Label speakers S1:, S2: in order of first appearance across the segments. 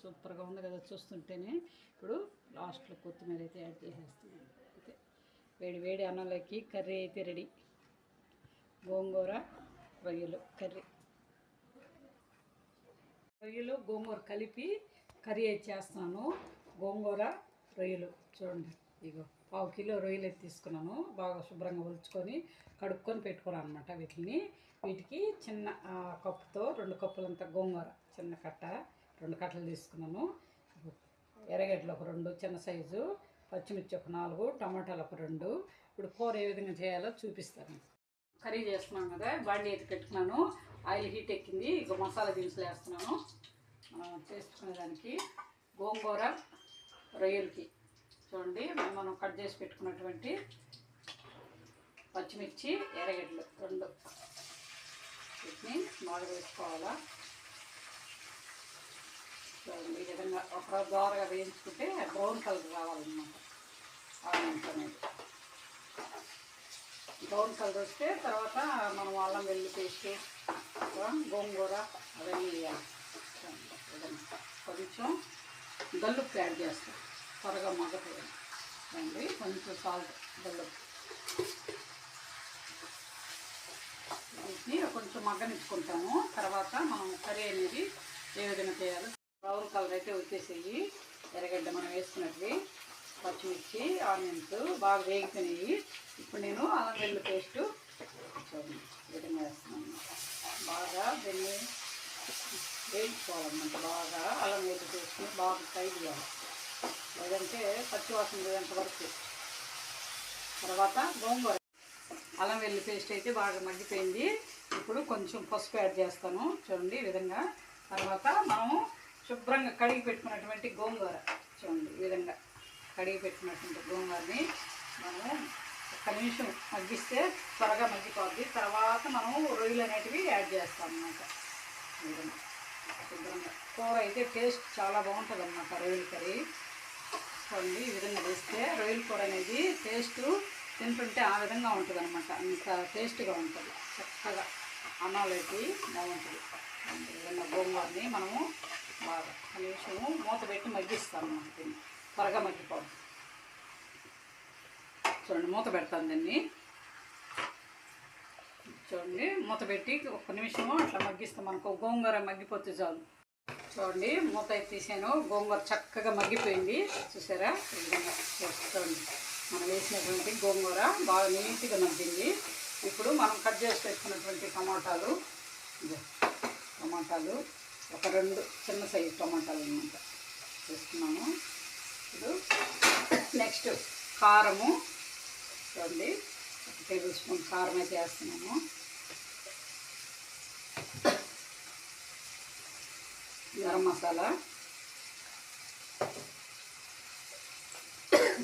S1: సూపర్గా ఉంది కదా చూస్తుంటేనే. ఇప్పుడు లాస్ట్లో కొత్తిమీర అయితే యాడ్ చేసేస్తున్నాను. అయితే వేడి వేడి అన్నంలోకి కర్రీ అయితే రెడీ. గోంగూర రొయ్యలు కర్రీ, రొయ్యలు గోంగూర కలిపి కర్రీ అయితే చేస్తున్నాను. గోంగూర రొయ్యలు చూడండి, ఇగో 1/2 కిలో రొయ్యలు అయితే తీసుకున్నాను. బాగా శుభ్రంగా ఒలుచుకొని కడుక్కొని పెట్టుకున్నాను అనమాట. వీటికి చిన్న కప్పుతో 2 కప్పులంత గోంగూర చిన్న కట్ట 2 కట్టలు తీసుకున్నాను. ఎర్రగడ్డలు ఒక 2 చిన్న సైజు, పచ్చిమిర్చి ఒక 4, టమాటాలు ఒక 2. ఇప్పుడు కూర ఏ విధంగా చేయాలో చూపిస్తాను. కర్రీ చేస్తున్నాను కదా, బాండీ అయితే పెట్టుకున్నాను. ఆయిల్ హీట్ ఎక్కింది. ఇక మసాలా దినుసులు వేస్తున్నాను. చేసుకునేదానికి గోంగూర రొయ్యలకి చూడండి, మనం కట్ చేసి పెట్టుకున్నటువంటి పచ్చిమిర్చి ఎర్రగడ్డలు 2 వీటిని బాగా వేసుకోవాలా. చూడండి ఈ విధంగా ఒక దోరగా వేయించుకుంటే బ్రౌన్ కలర్ రావాలన్నమాట. ఆనియన్స్ అనేది బ్రౌన్ కలర్ వస్తే తర్వాత మనం అల్లం వెల్లుల్లి పేస్ట్, గోంగూర అవన్నీ వేయాలి. కొంచెం గల్లుప్పు యాడ్ చేస్తాం త్వరగా మగ్గపోయింది. కొంచెం సాల్ట్, గల్లుప్పు వీటిని కొంచెం మగ్గనిచ్చుకుంటాము. తర్వాత మనం కర్రీ అనేది ఏ విధంగా చేయాలో బ్రౌన్ కలర్ అయితే వచ్చేసేవి. ఎర్రగడ్డ మనం వేసుకున్నట్టు పచ్చిమిర్చి ఆనియన్స్ బాగా వేగిపోయినాయి. ఇప్పుడు నేను అల్లం వెల్లుల్లి పేస్ట్ చూడండి ఈ విధంగా వేస్తున్నాను. బాగా దీన్ని వేయించుకోవాలన్నమాట. బాగా అల్లం వెల్లుల్లి పేస్ట్ని బాగా ఫ్రై చేయాలి, లేదంటే పచ్చివాసన లేదంత వరకు. తర్వాత గోంగూర అల్లం వెల్లుల్లి పేస్ట్ అయితే బాగా మగ్గిపోయింది. ఇప్పుడు కొంచెం పసుపు యాడ్ చేస్తాను చూడండి ఈ విధంగా. తర్వాత మనము శుభ్రంగా కడిగి పెట్టుకున్నటువంటి గోంగూర చూడండి ఈ విధంగా కడిగి పెట్టుకున్నటువంటి గోంగూరని మనము 1 నిమిషం మగ్గిస్తే త్వరగా మగ్గిపోద్ది. తర్వాత మనము రొయ్యలు అనేటివి యాడ్ చేస్తాం అన్నమాట. ఈ విధంగా శుభ్రంగా కూర అయితే టేస్ట్ చాలా బాగుంటుంది అన్నమాట. రొయ్యల కర్రీ చూడండి ఈ విధంగా వేస్తే రొయ్యల కూర అనేది టేస్ట్ తింటుంటే ఆ విధంగా ఉంటుంది అనమాట. అంత టేస్ట్గా ఉంటుంది, చక్కగా అన్నంలోకి బాగుంటుంది. ఈ విధంగా గోంగూరని మనము బాగా 1 నిమిషము మూత పెట్టి మగ్గిస్తాం అన్నమాట. దీన్ని త్వరగా మగ్గిపోద్ది. చూడండి మూత పెడతాను దీన్ని. చూడండి మూత పెట్టి 1 నిమిషము అట్లా మగ్గిస్తాం. మనకు గోంగూర మగ్గిపోతే చాలు. చూడండి మూత అయితే తీసాను. గోంగూర చక్కగా మగ్గిపోయింది చూసారా. ఈ విధంగా చూడండి మనం వేసినటువంటి గోంగూర బాగా నీట్గా మగ్గింది. ఇప్పుడు మనం కట్ చేసి పెట్టుకున్నటువంటి టమాటాలు ఒక 2 చిన్న సైజు టమాటాలు అన్నమాట వేసుకున్నాము. ఇప్పుడు నెక్స్ట్ కారము చూడండి 1 టేబుల్ స్పూన్ కారం అయితే వేస్తున్నాము. గరం మసాలా,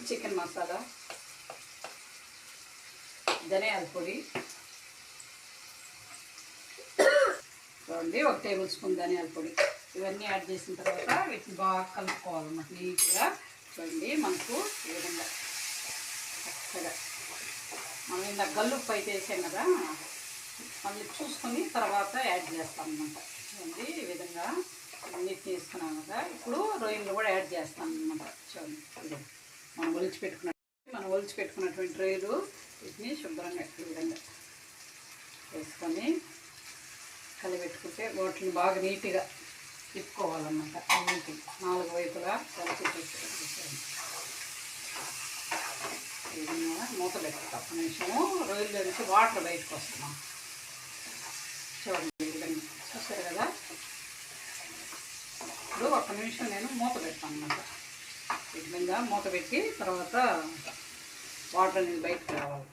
S1: చికెన్ మసాలా, ధనియాల పొడి చూడండి 1 టేబుల్ స్పూన్ ధనియాల పొడి. ఇవన్నీ యాడ్ చేసిన తర్వాత వీటిని బాగా కలుపుకోవాలన్నమాట నీట్గా. చూడండి మనకు ఈ విధంగా చక్కగా మనం ఇందాక గల్లుప్పు అయితే వేసాం కదా, మళ్ళీ చూసుకొని తర్వాత యాడ్ చేస్తాం అన్నమాట. చూడండి ఈ విధంగా అన్నీ తీసుకున్నాం కదా. ఇప్పుడు రొయ్యలు కూడా యాడ్ చేస్తాం అన్నమాట. చూడండి ఇది మనం ఒలిచి పెట్టుకున్నటువంటి రొయ్యలు వీటిని శుభ్రంగా ఈ విధంగా వేసుకొని కలిపెట్టుకుంటే వాటిని బాగా నీట్గా తిప్పుకోవాలన్నమాట. అన్నింటి 4 వైపులా కలిసి పెట్టుకోవాలి. ఈ విధంగా మూత పెట్టుకుంటాం 1 నిమిషము. రొయ్యల నుంచి వాటర్ బయటకు వస్తున్నాం చూడండి ఈ విధంగా చూస్తారు కదా. ఇప్పుడు 1 నిమిషం నేను మూత పెడతాను అన్నమాట. ఈ విధంగా మూత పెట్టి తర్వాత వాటర్ అనేది బయటకు రావాలి.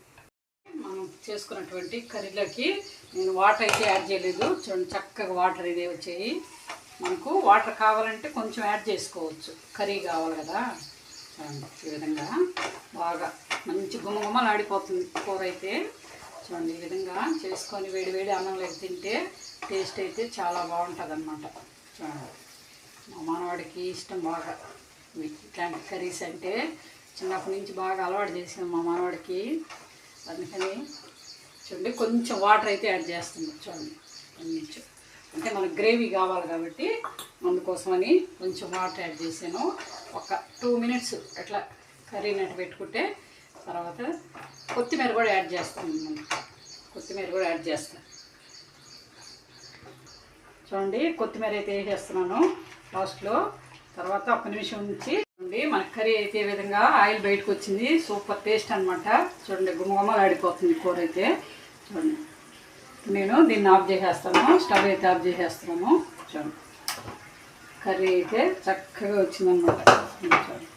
S1: మనం చేసుకున్నటువంటి కర్రీలోకి నేను వాటర్ అయితే యాడ్ చేయలేదు. చూడండి చక్కగా వాటర్ ఇదే వచ్చాయి. మనకు వాటర్ కావాలంటే కొంచెం యాడ్ చేసుకోవచ్చు, కర్రీ కావాలి కదా. చూడండి ఈ విధంగా బాగా మంచి గుమ్మగుమ్మలు ఆడిపోతుంది కూర అయితే. చూడండి ఈ విధంగా చేసుకొని వేడి వేడి అన్నంలోకి తింటే టేస్ట్ అయితే చాలా బాగుంటుంది అన్నమాట. చూడండి మా మనవాడికి ఇష్టం బాగా ఇట్లాంటి కర్రీస్ అంటే. చిన్నప్పటి నుంచి బాగా అలవాటు చేసాను మా మనవాడికి. అందుకని చూడండి కొంచెం వాటర్ అయితే యాడ్ చేస్తుంది. చూడండి కొంచెం అంటే మనకు గ్రేవీ కావాలి కాబట్టి అందుకోసమని కొంచెం వాటర్ యాడ్ చేశాను. ఒక 2 మినిట్స్ అట్లా కర్రీనట్టు పెట్టుకుంటే తర్వాత కొత్తిమీర కూడా యాడ్ చేస్తాను. కొత్తిమీర కూడా యాడ్ చేస్తాను. చూడండి కొత్తిమీర అయితే వేసేస్తున్నాను లాస్ట్లో. తర్వాత 1 నిమిషం ఉంచి చూడండి మన కర్రీ అయితే ఈ విధంగా ఆయిల్ బయటకు వచ్చింది. సూపర్ టేస్ట్ అనమాట. చూడండి గుమగుమలు ఆడిపోతుంది కూర అయితే. చూడండి నేను దీన్ని ఆఫ్ చేసేస్తాను. స్టవ్ అయితే ఆఫ్ చేసేస్తున్నాను. చూడండి కర్రీ అయితే చక్కగా వచ్చిందనమాట. చూడండి